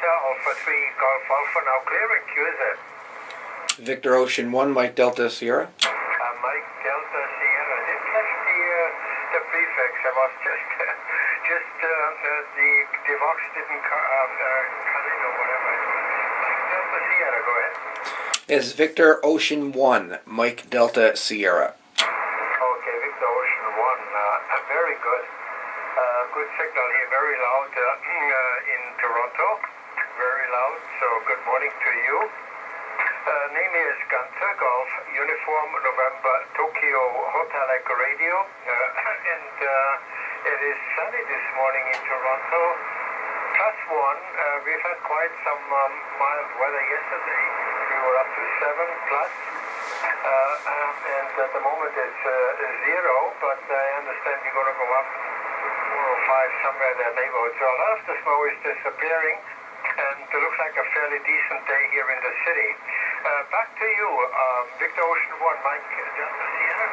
Delta Alpha 3 Golf Alpha now clearing you, is it? Victor Ocean 1, Mike Delta Sierra. Mike Delta Sierra. I didn't catch the prefix. I was just the Vox didn't cut in or whatever. Mike Delta Sierra, go ahead. It's Victor Ocean 1, Mike Delta Sierra. Okay, Victor Ocean 1. Very good. Good signal here, very loud in Toronto. Very loud, so good morning to you. Name is Gunther, Golf, Uniform, November, Tokyo, Hotel Echo Radio. And it is sunny this morning in Toronto. +1. We've had quite some mild weather yesterday. We were up to 7 plus. And at the moment it's 0, but I understand we're going to go up 4 or 5 somewhere in that neighborhood. So a lot of the snow is disappearing, and it looks like a fairly decent day here in the city. Back to you, Victor Ocean 1, Mike Delta Sierra,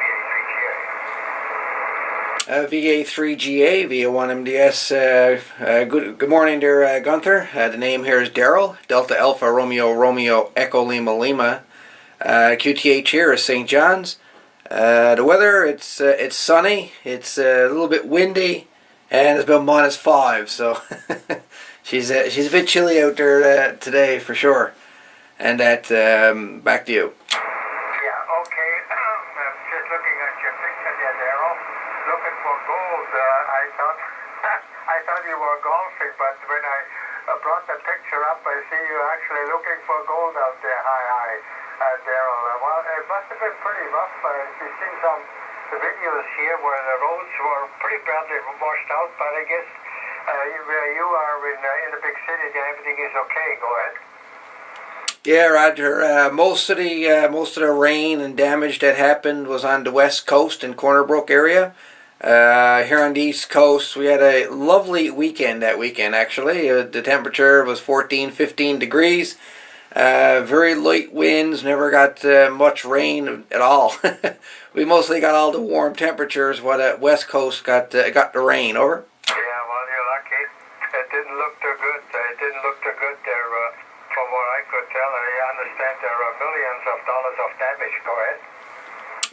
VA3GA. VA3GA, VA1MDS. Good morning there, Gunther. The name here is Daryl, Delta Alpha Romeo Romeo Echo Lima Lima. QTH here is St. John's. The weather, it's sunny, it's a little bit windy, and it's about -5, so she's a bit chilly out there today for sure. And that back to you. Yeah, okay. I'm just looking at your picture there, Daryl. Looking for gold. I thought you were golfing, but when I brought the picture up, I see you actually looking for gold out there. Hi, Daryl. Well, it must have been pretty rough. You've seen some videos here where the roads were pretty badly washed out, but I guess where you are in the big city, everything is okay. Go ahead. Yeah, Roger. Most of the rain and damage that happened was on the west coast in Corner Brook area. Here on the east coast, we had a lovely weekend that weekend, actually. The temperature was 14-15 degrees. Very light winds, never got much rain at all. We mostly got all the warm temperatures, while the west coast got the rain. Over. Yeah, well, you're lucky. It didn't look too good. It didn't look too good there. From what I could tell, I understand there are millions of dollars of damage. Go ahead.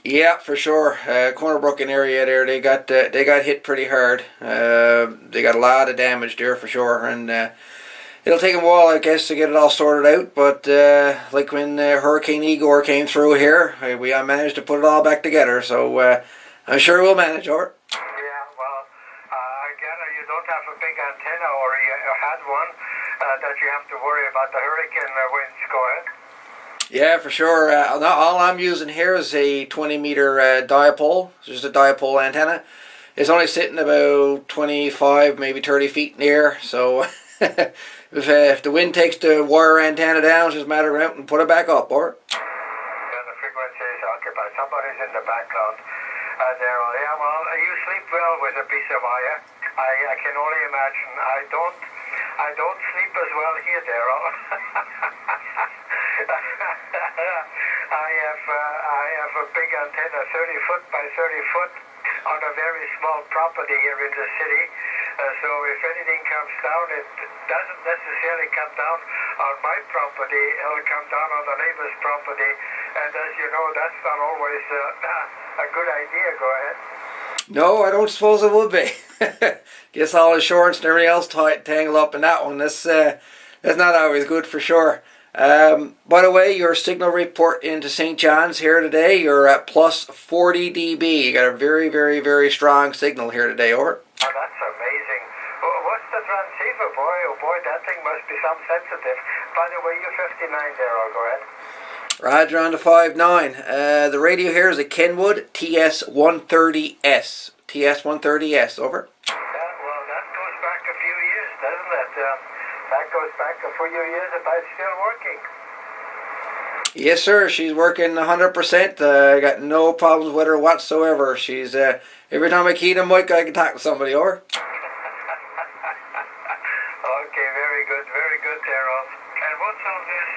Yeah, for sure. Corner Brook area there, they got hit pretty hard. They got a lot of damage there for sure, and it'll take a while, I guess, to get it all sorted out. But like when Hurricane Igor came through here, we managed to put it all back together. So I'm sure we'll manage. Over. Yeah, well, again, you don't have a big antenna, or you had one. That you have to worry about the hurricane winds. Go ahead. Yeah, for sure. All I'm using here is a 20-meter dipole. It's just a dipole antenna. It's only sitting about 25, maybe 30 feet in the air. So if the wind takes the wire antenna down, just matter of out and put it back up. Or. And the frequency is occupied. Somebody's in the background. Daryl. Yeah, well, you sleep well with a piece of wire. I can only imagine. I don't sleep as well here, Daryl. I have a big antenna, 30 foot by 30 foot, on a very small property here in the city. So if anything comes down, it doesn't necessarily come down on my property. It'll come down on the neighbor's property. And as you know, that's not always a good idea. Go ahead. No, I don't suppose it would be. Guess all insurance and everything else tangled up in that one. That's not always good for sure. By the way, your signal report into St. John's here today, you're at +40 dB. You got a very, very, very strong signal here today. Over. Oh, that's amazing. What's the transceiver, boy? Oh boy, that thing must be some sensitive. By the way, you're 59 there. I'll go ahead. Roger on the 5-9. The radio here is a Kenwood TS130S. TS130S, over. Well, that goes back a few years, doesn't it? That goes back a few years, and it's still working. Yes, sir. She's working 100%. I got no problems with her whatsoever. She's every time I key the mic, I can talk to somebody. Over. Okay, very good, Daryl. And what's all this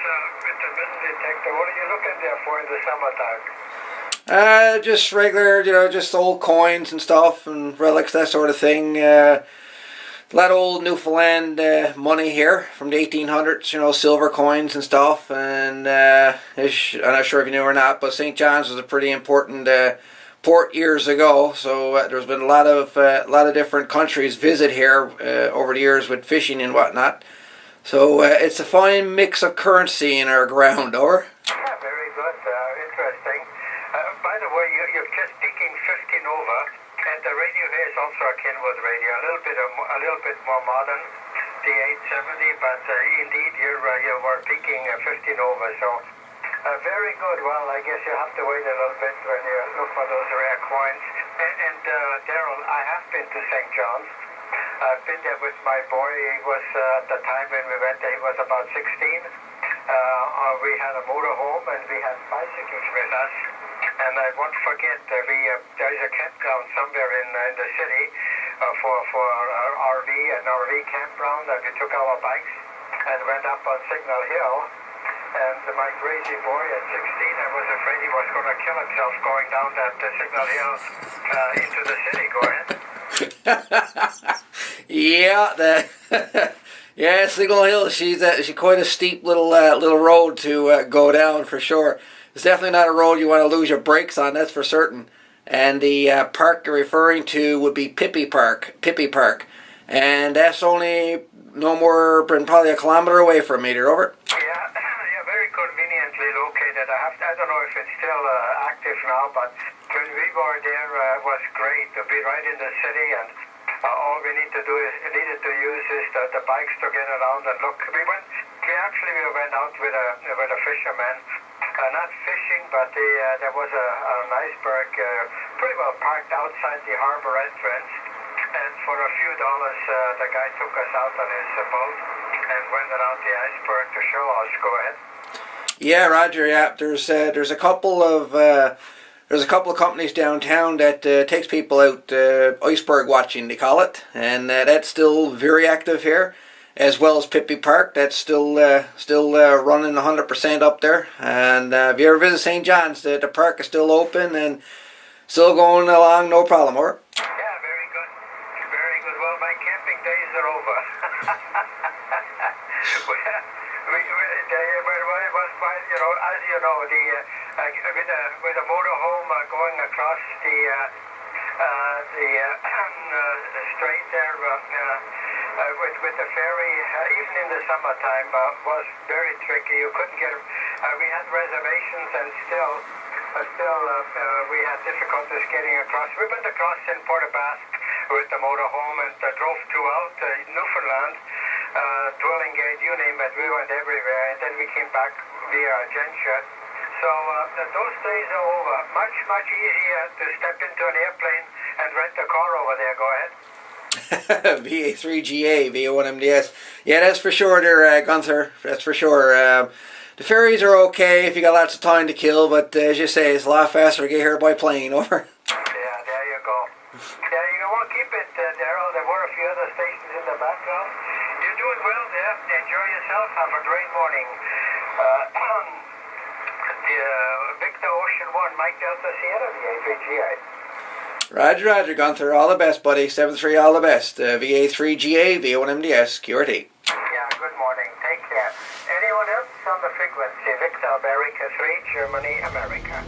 intermittent detector? What are you looking there for in the summertime? Just regular, just old coins and stuff and relics, that sort of thing. a lot of old Newfoundland money here from the 1800s, you know, silver coins and stuff. And I'm not sure if you knew or not, but St. John's was a pretty important port years ago. So there's been a lot of different countries visit here over the years with fishing and whatnot. So it's a fine mix of currency in our ground, over. Yeah, very good. Interesting. By the way, you're just peaking 15 over, and the radio here is also a Kenwood radio, a little bit more modern, the 870. But indeed, you were peaking 15 over. So very good. Well, I guess you have to wait a little bit when you look for those rare coins. And Daryl, I have been to St. John's. I've been there with my boy. He was at the time when we went there, he was about 16. We had a motorhome and we had bicycles with us. And I won't forget, there is a campground somewhere in the city for our RV, an RV campground, and we took our bikes and went up on Signal Hill. And my crazy boy at 16, I was afraid he was going to kill himself going down that Signal Hill into the city. Go ahead. Yeah, yeah, Signal Hill. She's quite a steep little road to go down for sure. It's definitely not a road you want to lose your brakes on. That's for certain. And the park you're referring to would be Pippi Park, and that's only no more than probably a kilometer away from me. Over. Yeah, very conveniently located. I don't know if it's still active now, but when we were there, it was great to be right in the city, and all we needed to use is the bikes to get around and look. We went out with a fisherman, not fishing, but there was an iceberg pretty well parked outside the harbor entrance, and for a few dollars, the guy took us out on his boat and went around the iceberg to show us. Go ahead. Yeah, Roger. Yeah, there's a couple of companies downtown that takes people out iceberg watching, they call it, and that's still very active here, as well as Pippi Park. That's still running 100% up there. And if you ever visit St. John's, the park is still open and still going along, no problem. Over. Yeah, very good, very good. Well, my camping days are over. As you know, with a motorhome going across the strait there with the ferry, even in the summertime, was very tricky. You couldn't get. We had reservations, and still we had difficulties getting across. We went across in Port aux Basques with the motorhome and drove throughout Newfoundland. Dwelling Gate, you name it, we went everywhere, and then we came back via Gensha. So those days are over. Much easier to step into an airplane and rent a car over there. Go ahead. VA3GA, VA1MDS. Yeah, that's for sure there, Gunther. That's for sure. The ferries are okay if you got lots of time to kill, but as you say, it's a lot faster to get here by plane. Over. Yeah, there you go. Yeah, you won't keep it, Daryl. There were a few other stations in the background. You're doing well there. Enjoy yourself. Have a great morning. Victor Ocean 1, Mike Delta Sierra, VA3GA. Roger, Gunther. All the best, buddy. 7-3, all the best. VA3GA, VA1MDS, QRT. Yeah, good morning. Take care. Anyone else on the frequency? Victor America 3, Germany, America.